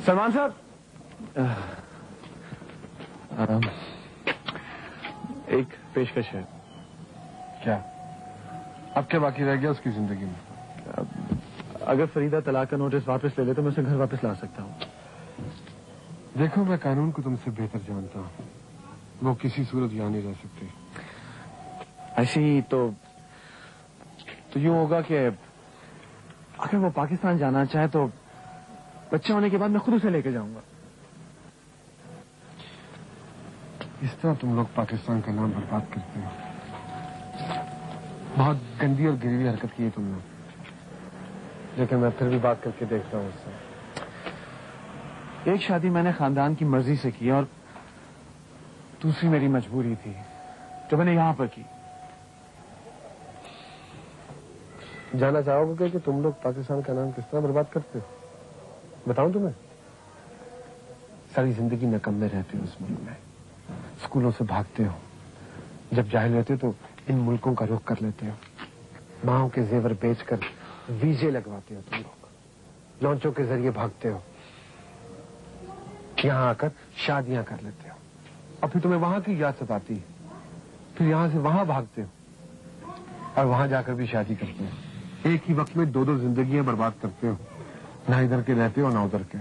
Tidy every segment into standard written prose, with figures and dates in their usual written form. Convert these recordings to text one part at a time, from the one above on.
سلمان صاحب ایک پیشکش ہے. کیا؟ اب کیا باقی رہ گیا اس کی زندگی میں؟ اگر فریدہ طلاق کا نوٹس واپس لے لے تو میں اسے گھر واپس لا سکتا ہوں. دیکھو میں قانون کو تم سے بہتر جانتا ہوں. وہ کسی صورت یہاں نہیں رہ سکتے. ایسی تو یوں ہوگا کہ اگر وہ پاکستان جانا چاہے تو بچہ ہونے کے بعد میں خود اسے لے کے جاؤں گا. اس طرح تم لوگ پاکستان کا نام برباد کرتے ہو. بہت گندی اور گریوی حرکت کی ہے تم نے، لیکن میں پھر بھی بات کر کے دیکھتا ہوں اس سے. ایک شادی میں نے خاندان کی مرضی سے کی اور دوسری میری مجبوری تھی جو میں نے یہاں پر کی. جانا چاہو گے کہ تم لوگ پاکستان کا نام کس طرح برباد کرتے ہو؟ بتاؤں تمہیں؟ ساری زندگی نکمے رہتے ہو اس ملک میں، اسکولوں سے بھاگتے ہو، جب جاہل ہوتے تو ان ملکوں کا رخ کر لیتے ہو، ماؤں کے زیور بیچ کر ویزے لگواتے ہو، تم لوگ لانچوں کے ذریعے بھاگتے ہو، یہاں آ کر شادیاں کر لیتے ہو اور پھر تمہیں وہاں کی یاد ستاتی ہے. پھر یہاں سے وہاں بھاگتے ہو اور وہاں جا کر بھی شادی کرتے ہو. ایک ہی وقت میں دو دو زندگیاں برباد کرتے ہو، نہ ادھر کے رہتے ہو نہ ادھر کے.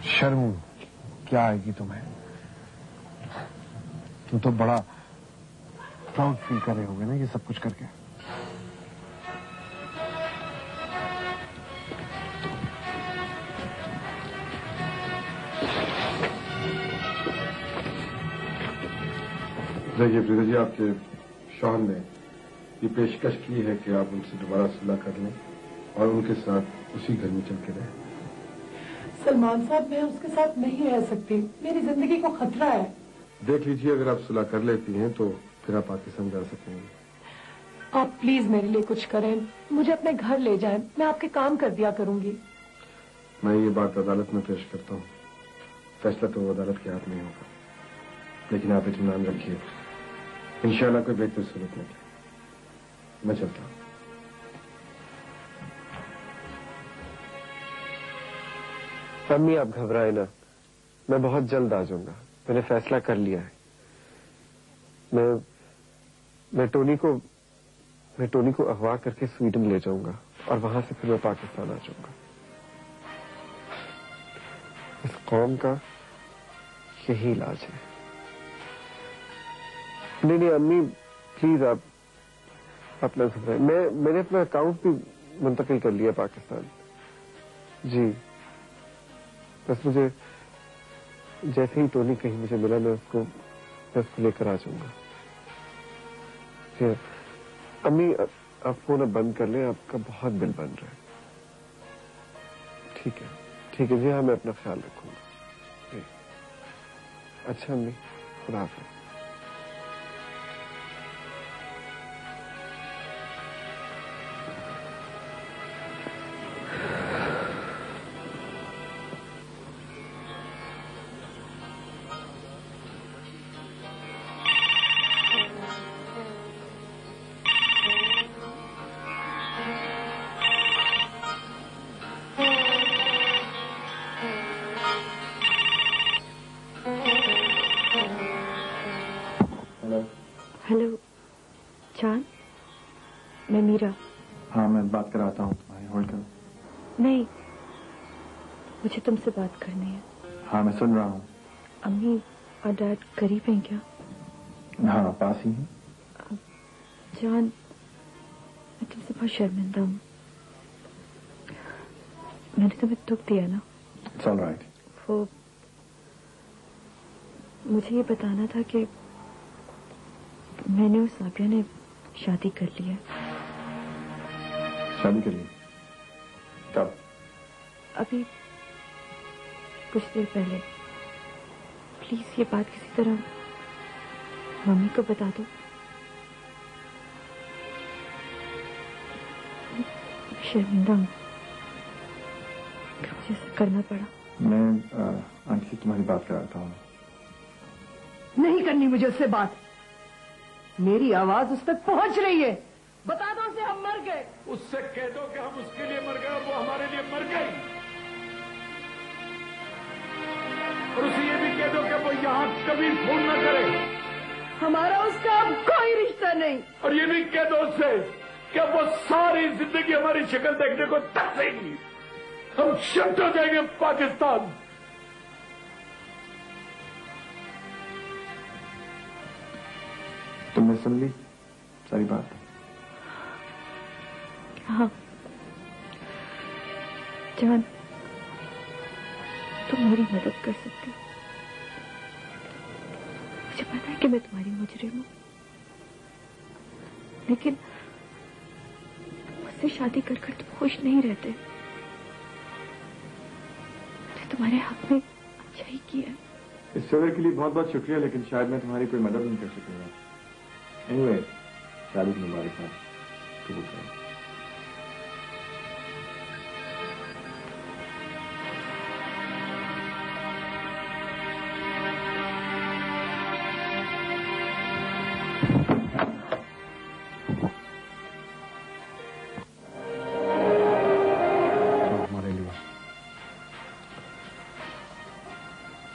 شرم کیا آئے گی تمہیں؟ تم تو بڑا پراؤڈ فیل کر رہے ہوگے نا یہ سب کچھ کر کے. دیکھیے فریدہ جی، آپ کے شوہر نے یہ پیشکش کی ہے کہ آپ ان سے دوبارہ صلح کر لیں اور ان کے ساتھ اسی گھر میں چل کے رہیں. سلمان صاحب میں اس کے ساتھ نہیں رہ سکتی، میری زندگی کو خطرہ ہے. دیکھ لیجیے اگر آپ صلح کر لیتی ہیں تو پھر آپ پاکستان جا سکیں گے. آپ پلیز میرے لیے کچھ کریں، مجھے اپنے گھر لے جائیں، میں آپ کے کام کر دیا کروں گی. میں یہ بات عدالت میں پیش کرتا ہوں، فیصلہ تو عدالت کے ہاتھ میں ہوگا، لیکن آپ اطمینان رکھیے، انشاءاللہ کوئی بہتر صورت نہیں. میں چلتا ہوں. امی آپ گھبرائے نا، میں بہت جلد آ جاؤں گا. میں نے فیصلہ کر لیا ہے. میں ٹونی کو اغوا کر کے سویڈن لے جاؤں گا اور وہاں سے پھر میں پاکستان آ جاؤں گا. اس قوم کا یہی علاج ہے. نہیں امی پلیز آپ نہ گھبرائیں. میں نے اپنا اکاؤنٹ بھی منتقل کر لیا پاکستان. جی بس مجھے جیسے ہی ٹونی کہیں مجھے ملا میں اس کو لے کر آ جاؤں گا. جی امی آپ فون اب بند کر لیں، آپ کا بہت بل بن رہا ہے. ٹھیک ہے جی ہاں، میں اپنا خیال رکھوں گا. جی اچھا امی، خدا حافظ. ہلو چاند، میں میرا. ہاں میں بات کراتا ہوں تمہاری، ہولڈ کرو. نہیں، مجھے تم سے بات کرنی ہے. ہاں میں سن رہا ہوں. امی اور ڈیڈ قریب ہیں کیا؟ ہاں پاس ہی ہیں. جان میں تم سے بہت شرمندہ ہوں. میں نے تمہیں دکھ دیا نا. It's all right. وہ مجھے یہ بتانا تھا کہ میں نے اور صابیہ نے شادی کر لی ہے. شادی کر لی؟ کب؟ ابھی کچھ دیر پہلے. پلیز یہ بات کسی طرح ممی کو بتا دو. شرمندہ ہوں کہ مجھے ایسا کرنا پڑا. میں آنٹی سے تمہاری بات کراتا ہوں. نہیں کرنی مجھے اس سے بات. میری آواز اس تک پہنچ رہی ہے. بتا دو اسے ہم مر گئے. اس سے کہہ دو کہ ہم اس کے لیے مر گئے اور وہ ہمارے لیے मर गई। और उसे ये भी कह दो कि वो यहाँ कभी फोन न करे। हमारा उसका अब कोई रिश्ता नहीं। और ये भी कह दो उससे कि वो सारी जिंदगी हमारी शक्ल देखने को तरसेगी। हम शिफ्ट हो जाएंगे पाकिस्तान। तुमने सुन ली सारी बात? हाँ जान, तुम मेरी मदद कर सकती हो। मुझे पता है कि मैं तुम्हारी मुजरिम हूँ, लेकिन मुझसे शादी कर कर तुम खुश नहीं रहते। मैंने तुम्हारे हक में अच्छा ही किया है। इस फेवर के लिए बहुत बहुत शुक्रिया, लेकिन शायद मैं तुम्हारी कोई मदद नहीं कर सकूंगा। एनीवे, शादी की मुबारकबाद। कबूल करो।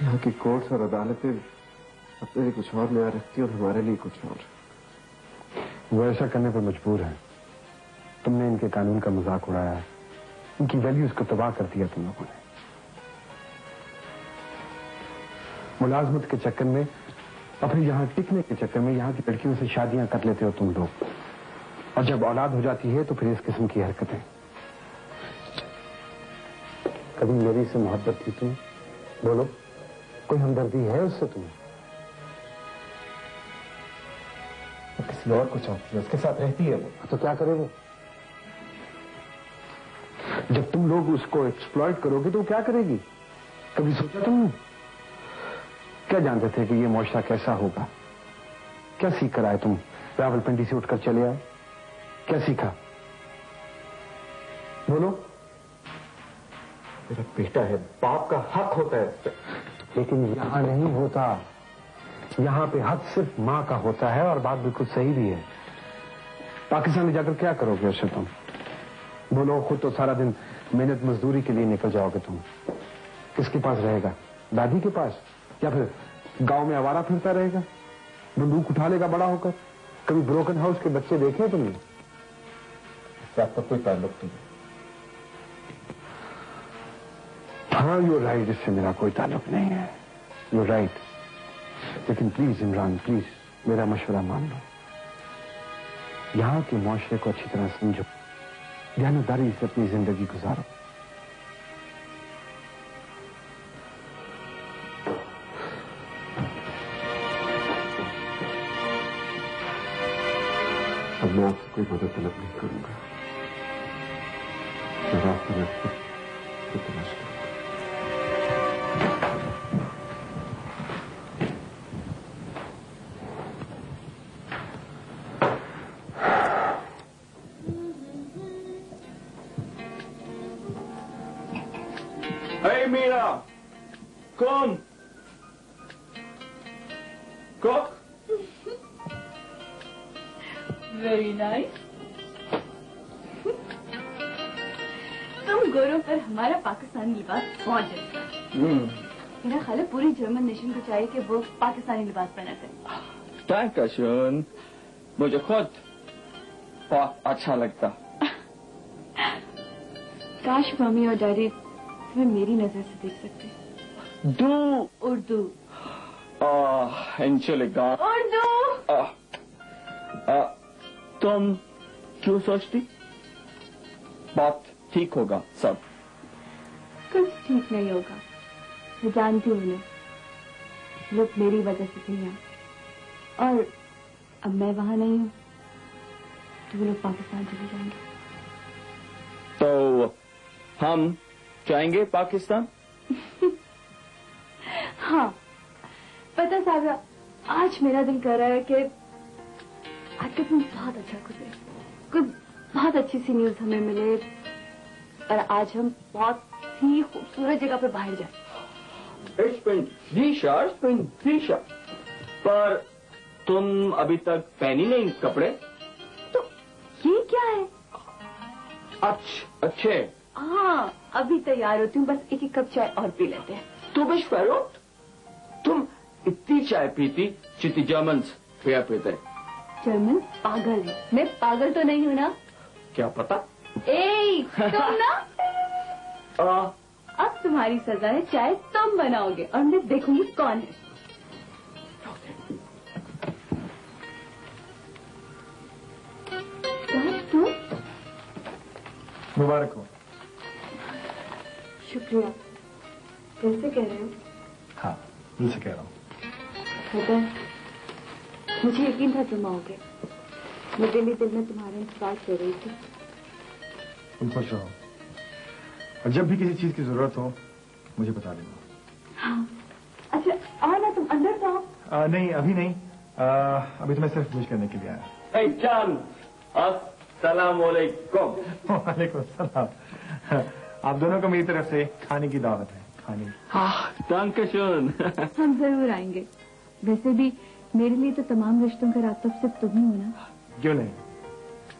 यहाँ की कोर्ट्स और अदालतें अपने लिए कुछ और नया रखती और हमारे लिए कुछ और। वो ऐसा करने पर मजबूर है। तुमने इनके कानून का मजाक उड़ाया है, इनकी वैल्यूज को तबाह कर दिया तुम लोगों ने। मुलाजमत के चक्कर में, अपने यहाँ टिकने के चक्कर में यहाँ की लड़कियों से शादियां कर लेते हो तुम लोग, और जब औलाद हो जाती है तो फिर इस किस्म की हरकतें। कभी मेरी से मोहब्बत थी तुम? बोलो, कोई हमदर्दी है उससे तुम्हें? किसी और को चाहती है, उसके साथ रहती है वो। तो क्या करे वो? जब तुम लोग उसको एक्सप्लॉइट करोगे तो क्या करेगी? कभी सोचा तुमने? क्या जानते थे कि ये मुआशरा कैसा होगा? क्या सीख कर आए तुम? रावलपिंडी से उठकर चले आए, क्या सीखा? बोलो। मेरा बेटा है, बाप का हक होता है इस पे। लेकिन यहां नहीं होता। यहां पे हक सिर्फ मां का होता है, और बात बिल्कुल सही भी है। पाकिस्तान में जाकर क्या करोगे उससे तुम? बोलो, खुद तो सारा दिन मेहनत मजदूरी के लिए निकल जाओगे तुम। किसके पास रहेगा? दादी के पास? या फिर गांव में आवारा फिरता रहेगा, बंदूक उठा लेगा बड़ा होकर? कभी ब्रोकन हाउस के बच्चे देखे तुमने? इससे आपका कोई ताल्लुक नहीं। हाँ, यू राइट, इससे मेरा कोई ताल्लुक नहीं है। You right. लेकिन प्लीज इमरान, प्लीज मेरा मशवरा मान लो। यहाँ के मुआशरे को अच्छी तरह समझो, ध्यानदारी से अपनी जिंदगी गुजारो। अब मैं आपसे कोई मदद तलब नहीं करूंगा। मैं रास्ते में खुद तलाश करूंगा। Hey, Mira! Come! Cook! Very nice. तुम गोरों पर हमारा पाकिस्तानी लिबास बहुत जचता है। मेरा ख्याल है पूरी जर्मन नेशन को चाहिए कि वो पाकिस्तानी लिबास पहना करे। Dankeschön. मुझे खुद बहुत अच्छा लगता। काश मम्मी और डैडी तुम्हें मेरी नजर से देख सकते। Du! उर्दू। Entschuldigung. उर्दू। तुम क्यों सोचती? बात ठीक होगा सब। कुछ ठीक नहीं होगा, मैं जानती हूँ उन्हें। लोग मेरी वजह से थे यहाँ, और अब मैं वहां नहीं हूँ तो वो लोग पाकिस्तान चले जाएंगे। तो हम जाएंगे पाकिस्तान? हाँ, पता सागा, आज मेरा दिल कर रहा है कि आज का दिन बहुत अच्छा गुजरे, कोई बहुत अच्छी सी न्यूज हमें मिले, और आज हम बहुत ही खूबसूरत जगह पे बाहर जाए। Ich bin sicher. पर तुम अभी तक पहनी नहीं कपड़े? तो ये क्या है? अच्छे हाँ अभी तैयार होती हूँ, बस एक एक कप चाय और पी लेते हैं। Du bist verrückt? तुम इतनी चाय पीती जितनी जर्मन्स पिया पीते। जर्मन पागल है, मैं पागल तो नहीं हूँ ना? क्या पता? ए तुम ना अब तुम्हारी सजा है, चाय तुम बनाओगे और मैं देखूंगी कौन है। तुम? मुबारक हो। शुक्रिया। कैसे कह रहे हो? हाँ, दिल से कह रहा हूँ। पता है, मुझे यकीन था तुम आओगे। मैं दिल ही दिल में तुम्हारे इंतजार कर रही थी। तुम खुश रहो और जब भी किसी चीज की जरूरत हो मुझे बता देना। हाँ। अच्छा आओ ना, तुम अंदर तो आओ। नहीं अभी नहीं, अभी तो मैं सिर्फ विश करने के लिए आया। Hey Can, अस्सलाम वालेकुम। वालेकुम सलाम। आप दोनों को मेरी तरफ से खाने की दावत है। खाने Danke schön। हम जरूर आएंगे। वैसे भी मेरे लिए तो तमाम रिश्तों का रास्ता सिर्फ तुम ही हो ना। क्यों नहीं,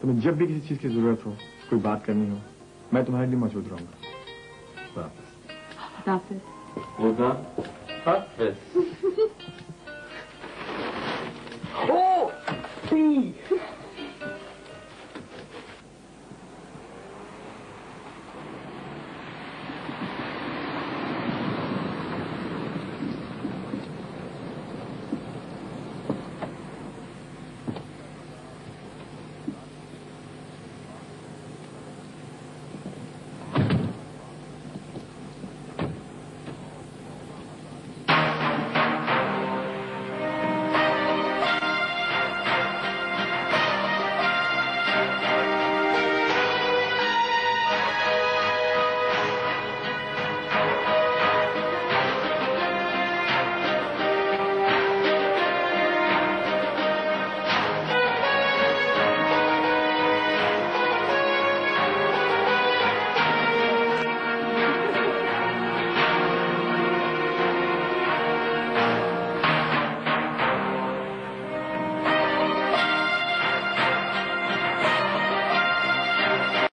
तुम्हें जब भी किसी चीज की जरूरत हो, कोई बात करनी हो, मैं तुम्हारे लिए मौजूद रहूंगा। हाफिज। खुदा हाफिज। Oh, tea.